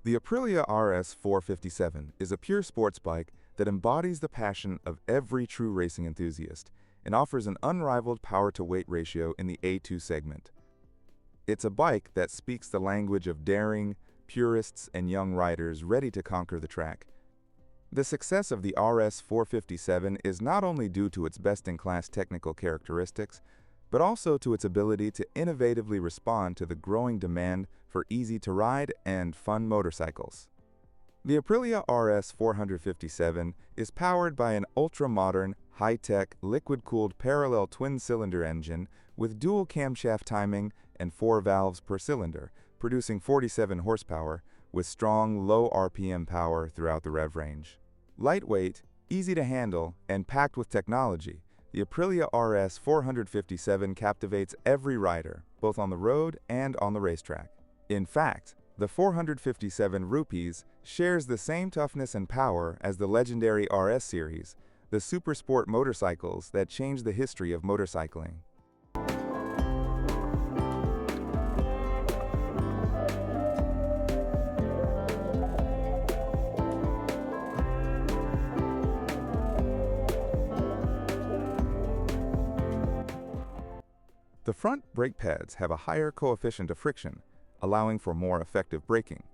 The Aprilia RS 457 is a pure sports bike that embodies the passion of every true racing enthusiast and offers an unrivaled power-to-weight ratio in the A2 segment. It's a bike that speaks the language of daring, purists, and young riders ready to conquer the track. The success of the RS 457 is not only due to its best-in-class technical characteristics, but also to its ability to innovatively respond to the growing demand for easy-to-ride and fun motorcycles. The Aprilia RS 457 is powered by an ultra-modern, high-tech, liquid-cooled parallel twin-cylinder engine with dual camshaft timing and 4 valves per cylinder, producing 47 horsepower with strong, low RPM power throughout the rev range. Lightweight, easy to handle, and packed with technology, the Aprilia RS 457 captivates every rider, both on the road and on the racetrack. In fact, the 457 Rupees shares the same toughness and power as the legendary RS series, the super sport motorcycles that changed the history of motorcycling. The front brake pads have a higher coefficient of friction, allowing for more effective braking.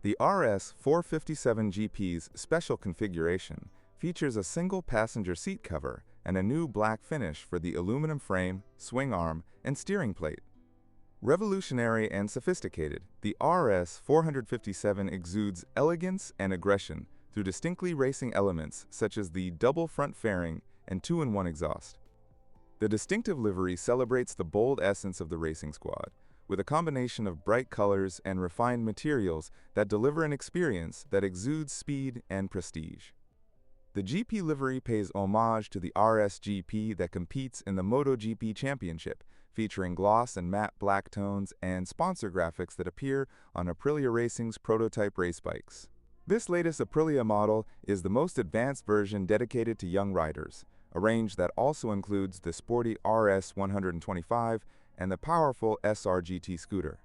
The RS 457 GP's special configuration features a single passenger seat cover and a new black finish for the aluminum frame, swing arm, and steering plate. Revolutionary and sophisticated, the RS 457 exudes elegance and aggression through distinctly racing elements such as the double front fairing and 2-in-1 exhaust. The distinctive livery celebrates the bold essence of the racing squad, with a combination of bright colors and refined materials that deliver an experience that exudes speed and prestige. The GP livery pays homage to the RS GP that competes in the MotoGP Championship, featuring gloss and matte black tones and sponsor graphics that appear on Aprilia Racing's prototype race bikes. This latest Aprilia model is the most advanced version dedicated to young riders, a range that also includes the sporty RS 125 and the powerful SR-GT scooter.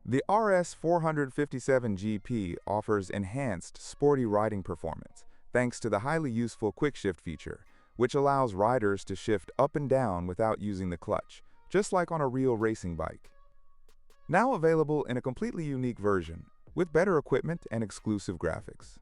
The RS 457 GP offers enhanced sporty riding performance thanks to the highly useful quick-shift feature, which allows riders to shift up and down without using the clutch, just like on a real racing bike. Now available in a completely unique version, with better equipment and exclusive graphics.